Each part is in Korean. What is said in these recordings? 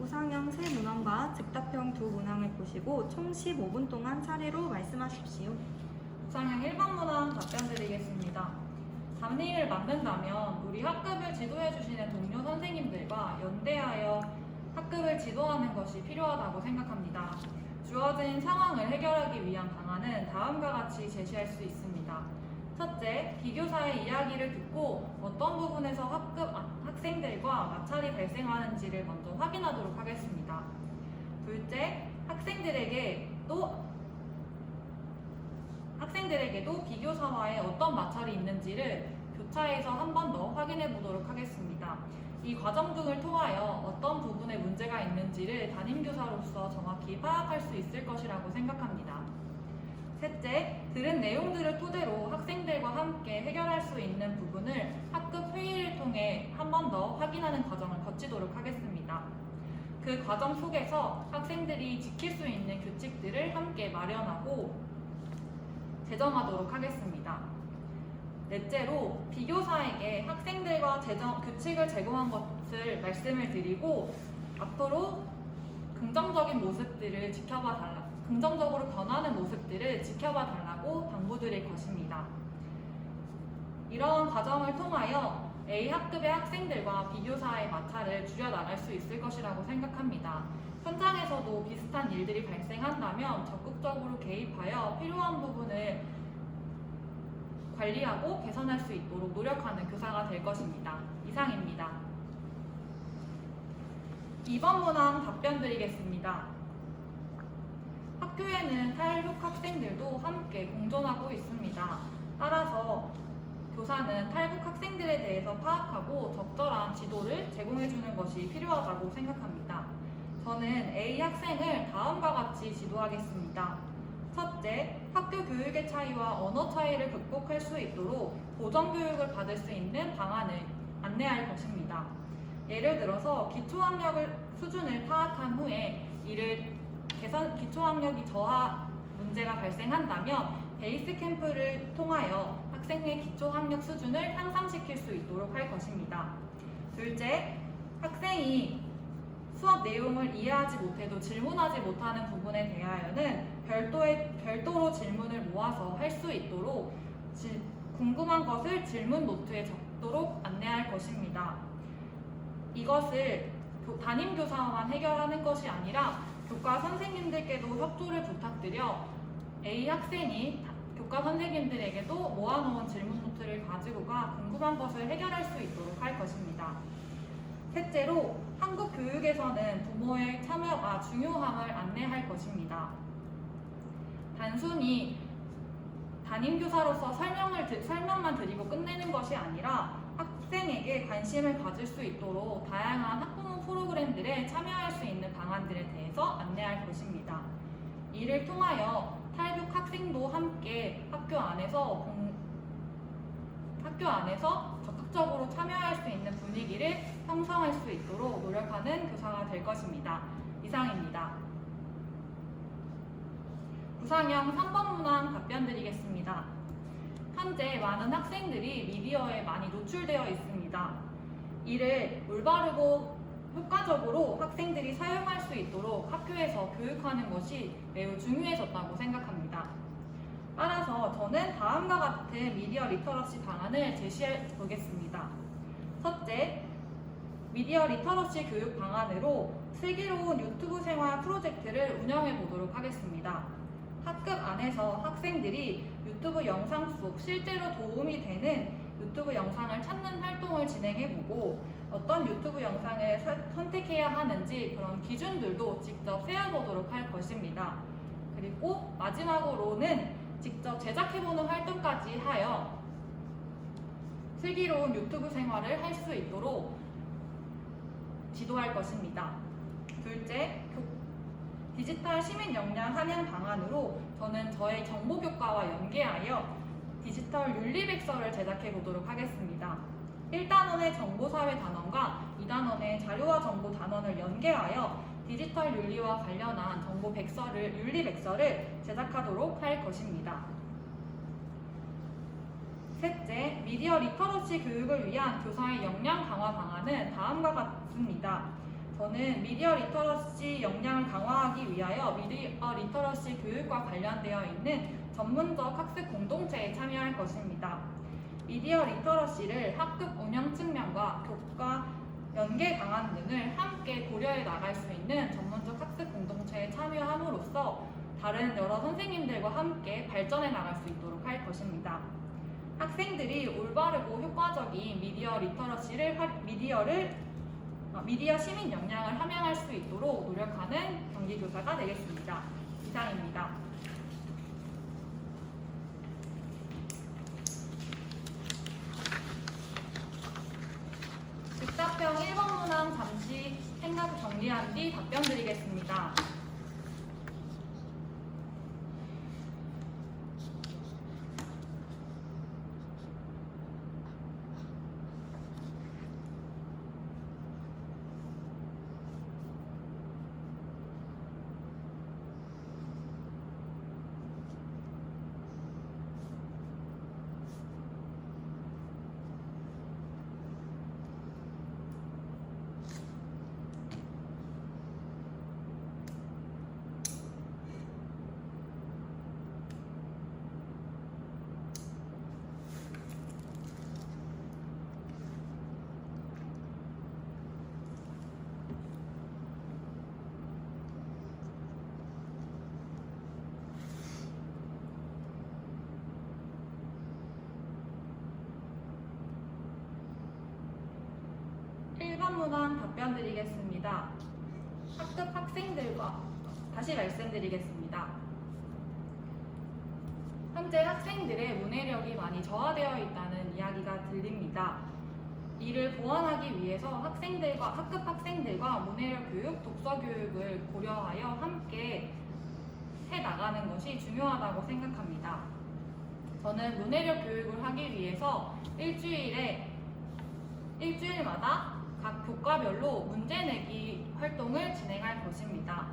우상형 세 문항과 즉답형 두 문항을 보시고 총 15분 동안 차례로 말씀하십시오. 우상형 1번 문항 답변 드리겠습니다. 잡일을 만든다면 우리 학급을 지도해 주시는 동료 선생님들과 연대하여 학급을 지도하는 것이 필요하다고 생각합니다. 주어진 상황을 해결하기 위한 방안은 다음과 같이 제시할 수 있습니다. 첫째, 비교사의 이야기를 듣고 어떤 부분에서 학생들과 마찰이 발생하는지를 먼저 확인하도록 하겠습니다. 둘째, 학생들에게도 비교사와의 어떤 마찰이 있는지를 교차에서 한 번 더 확인해 보도록 하겠습니다. 이 과정 등을 통하여 어떤 부분에 문제가 있는지를 담임교사로서 정확히 파악할 수 있을 것이라고 생각합니다. 셋째, 들은 내용들을 토대로 학생들과 함께 해결할 수 있는 부분을 학급 회의를 통해 한 번 더 확인하는 과정을 거치도록 하겠습니다. 그 과정 속에서 학생들이 지킬 수 있는 규칙들을 함께 마련하고 제정하도록 하겠습니다. 넷째로, 비교사에게 학생들과 규칙을 제공한 것을 말씀을 드리고 앞으로 긍정적으로 변하는 모습들을 지켜봐 달라고 당부드릴 것입니다. 이러한 과정을 통하여 A 학급의 학생들과 비교사의 마찰을 줄여나갈 수 있을 것이라고 생각합니다. 현장에서도 비슷한 일들이 발생한다면 적극적으로 개입하여 필요한 부분을 관리하고 개선할 수 있도록 노력하는 교사가 될 것입니다. 이상입니다. 2번 문항 답변 드리겠습니다. 학교에는 탈북 학생들도 함께 공존하고 있습니다. 따라서 교사는 탈북 학생들에 대해서 파악하고 적절한 지도를 제공해주는 것이 필요하다고 생각합니다. 저는 A 학생을 다음과 같이 지도하겠습니다. 첫째, 학교 교육의 차이와 언어 차이를 극복할 수 있도록 보정 교육을 받을 수 있는 방안을 안내할 것입니다. 예를 들어서 기초학력 수준을 파악한 후에 기초학력이 저하 문제가 발생한다면 베이스 캠프를 통하여 학생의 기초학력 수준을 향상시킬 수 있도록 할 것입니다. 둘째, 학생이 수업 내용을 이해하지 못해도 질문하지 못하는 부분에 대하여는 별도로 질문을 모아서 할 수 있도록 궁금한 것을 질문 노트에 적도록 안내할 것입니다. 이것을 담임교사만 해결하는 것이 아니라 교과 선생님들께도 협조를 부탁드려 A 학생이 교과 선생님들에게도 모아놓은 질문 노트를 가지고 가 궁금한 것을 해결할 수 있도록 할 것입니다. 셋째로, 한국 교육에서는 부모의 참여가 중요함을 안내할 것입니다. 단순히 담임교사로서 설명만 드리고 끝내는 것이 아니라 학생에게 관심을 가질 수 있도록 다양한 학부모 프로그램들에 참여할 수 있는 방안들에 대해서 안내할 것입니다. 이를 통하여 탈북 학생도 함께 학교 안에서 적극적으로 참여할 수 있는 분위기를 형성할 수 있도록 노력하는 교사가 될 것입니다. 이상입니다. 우상형 3번 문항 답변 드리겠습니다. 현재 많은 학생들이 미디어에 많이 노출되어 있습니다. 이를 올바르고 효과적으로 학생들이 사용할 수 있도록 학교에서 교육하는 것이 매우 중요해졌다고 생각합니다. 따라서 저는 다음과 같은 미디어 리터러시 방안을 제시해 보겠습니다. 첫째, 미디어 리터러시 교육 방안으로 슬기로운 유튜브 생활 프로젝트를 운영해 보도록 하겠습니다. 학급 안에서 학생들이 유튜브 영상 속 실제로 도움이 되는 유튜브 영상을 찾는 활동을 진행해보고 어떤 유튜브 영상을 선택해야 하는지 그런 기준들도 직접 세워보도록 할 것입니다. 그리고 마지막으로는 직접 제작해보는 활동까지 하여 슬기로운 유튜브 생활을 할 수 있도록 지도할 것입니다. 둘째, 디지털 시민 역량 함양 방안으로 저는 저의 정보교과와 연계하여 디지털 윤리백서를 제작해 보도록 하겠습니다. 1단원의 정보사회 단원과 2단원의 자료와 정보 단원을 연계하여 디지털 윤리와 관련한 윤리백서를 제작하도록 할 것입니다. 셋째, 미디어 리터러시 교육을 위한 교사의 역량 강화 방안은 다음과 같습니다. 저는 미디어 리터러시 역량을 강화하기 위하여 미디어 리터러시 교육과 관련되어 있는 전문적 학습 공동체에 참여할 것입니다. 미디어 리터러시를 학급 운영 측면과 교과 연계 방안 등을 함께 고려해 나갈 수 있는 전문적 학습 공동체에 참여함으로써 다른 여러 선생님들과 함께 발전해 나갈 수 있도록 할 것입니다. 학생들이 올바르고 효과적인 미디어 리터러시를 미디어 시민 역량을 함양할 수 있도록 노력하는 경기교사가 되겠습니다. 이상입니다. 즉답형 1번 문항 잠시 생각 정리한 뒤 답변 드리겠습니다. 문항 답변 드리겠습니다. 학급 학생들과 다시 말씀드리겠습니다. 현재 학생들의 문해력이 많이 저하되어 있다는 이야기가 들립니다. 이를 보완하기 위해서 학급 학생들과 문해력 교육, 독서 교육을 고려하여 함께 해 나가는 것이 중요하다고 생각합니다. 저는 문해력 교육을 하기 위해서 일주일마다 각 교과별로 문제 내기 활동을 진행할 것입니다.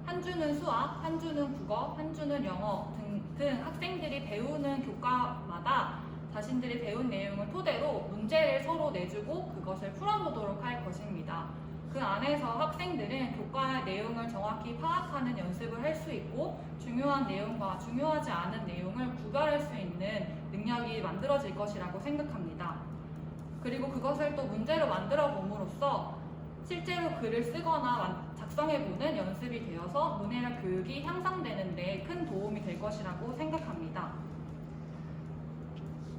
한 주는 수학, 한 주는 국어, 한 주는 영어 등 학생들이 배우는 교과마다 자신들이 배운 내용을 토대로 문제를 서로 내주고 그것을 풀어보도록 할 것입니다. 그 안에서 학생들은 교과의 내용을 정확히 파악하는 연습을 할 수 있고 중요한 내용과 중요하지 않은 내용을 구별할 수 있는 능력이 만들어질 것이라고 생각합니다. 그리고 그것을 또 문제로 만들어 봄으로써 실제로 글을 쓰거나 작성해보는 연습이 되어서 문해력 교육이 향상되는 데 큰 도움이 될 것이라고 생각합니다.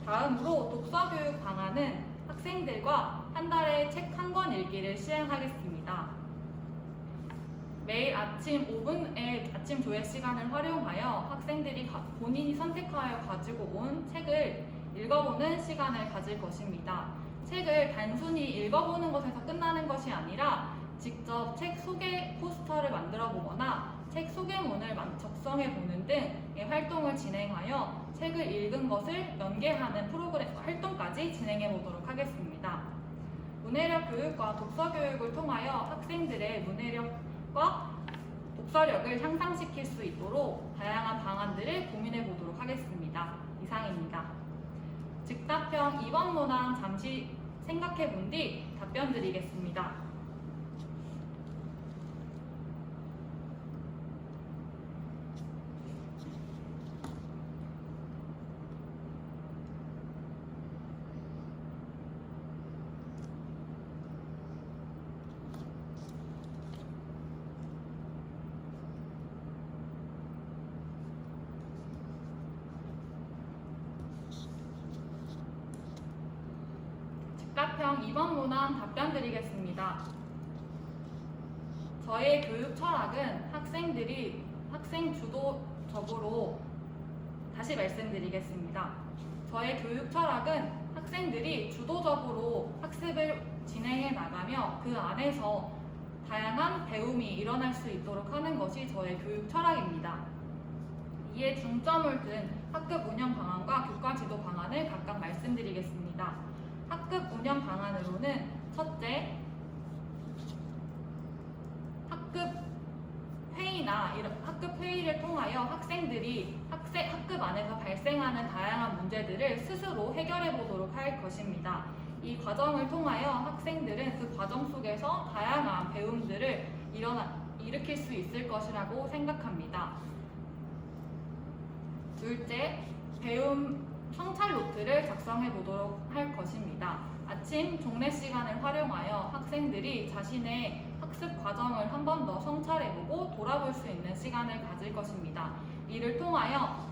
다음으로 독서교육 방안은 학생들과 한 달에 책 한 권 읽기를 시행하겠습니다. 매일 아침 5분의 아침 조회 시간을 활용하여 학생들이 본인이 선택하여 가지고 온 책을 읽어보는 시간을 가질 것입니다. 책을 단순히 읽어보는 것에서 끝나는 것이 아니라 직접 책 소개 포스터를 만들어 보거나 책 소개문을 작성해 보는 등의 활동을 진행하여 책을 읽은 것을 연계하는 프로그램 활동까지 진행해 보도록 하겠습니다. 문해력 교육과 독서 교육을 통하여 학생들의 문해력과 독서력을 향상시킬 수 있도록 다양한 방안들을 고민해 보도록 하겠습니다. 이상입니다. 즉답형 2번 문항 잠시 생각해 본 뒤 답변 드리겠습니다. 즉답형 2번 문항 답변 드리겠습니다. 저의 교육 철학은 학생 주도적으로 다시 말씀드리겠습니다. 저의 교육 철학은 학생들이 주도적으로 학습을 진행해 나가며 그 안에서 다양한 배움이 일어날 수 있도록 하는 것이 저의 교육 철학입니다. 이에 중점을 둔 학급 운영 방안과 교과 지도 방안을 각각 말씀드리겠습니다. 학급 운영 방안으로는 첫째, 학급 회의를 통하여 학생들이 학급 안에서 발생하는 다양한 문제들을 스스로 해결해 보도록 할 것입니다. 이 과정을 통하여 학생들은 그 과정 속에서 다양한 배움들을 일으킬 수 있을 것이라고 생각합니다. 둘째, 배움 성찰 노트를 작성해 보도록 할 것입니다. 아침 종례 시간을 활용하여 학생들이 자신의 학습 과정을 한 번 더 성찰해보고 돌아볼 수 있는 시간을 가질 것입니다. 이를 통하여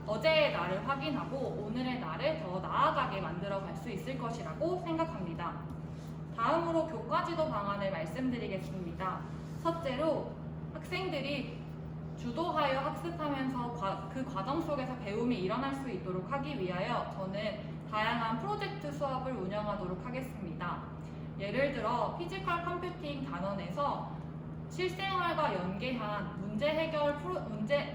어제의 날을 확인하고 오늘의 날을 더 나아가게 만들어 갈 수 있을 것이라고 생각합니다. 다음으로 교과지도 방안을 말씀드리겠습니다. 첫째로 학생들이 주도하여 학습하면서 그 과정 속에서 배움이 일어날 수 있도록 하기 위하여 저는 다양한 프로젝트 수업을 운영하도록 하겠습니다. 예를 들어 피지컬 컴퓨팅 단원에서 실생활과 연계한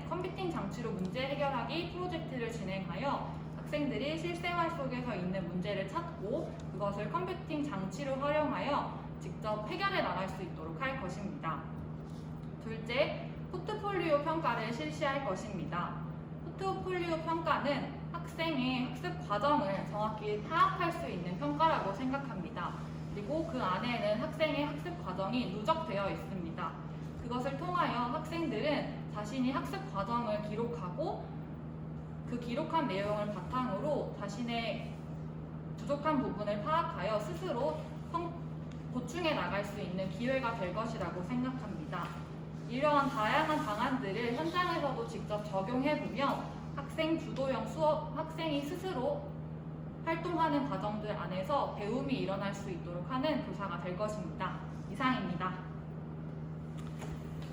컴퓨팅 장치로 문제 해결하기 프로젝트를 진행하여 학생들이 실생활 속에서 있는 문제를 찾고 그것을 컴퓨팅 장치를 활용하여 직접 해결해 나갈 수 있도록 할 것입니다. 둘째, 포트폴리오 평가를 실시할 것입니다. 포트폴리오 평가는 학생의 학습 과정을 정확히 파악할 수 있는 평가라고 생각합니다. 그리고 그 안에는 학생의 학습 과정이 누적되어 있습니다. 그것을 통하여 학생들은 자신이 학습 과정을 기록하고 그 기록한 내용을 바탕으로 자신의 부족한 부분을 파악하여 스스로 보충해 나갈 수 있는 기회가 될 것이라고 생각합니다. 이러한 다양한 방안들을 현장에서도 직접 적용해보면 학생 주도형 수업, 학생이 스스로 활동하는 과정들 안에서 배움이 일어날 수 있도록 하는 교사가 될 것입니다. 이상입니다.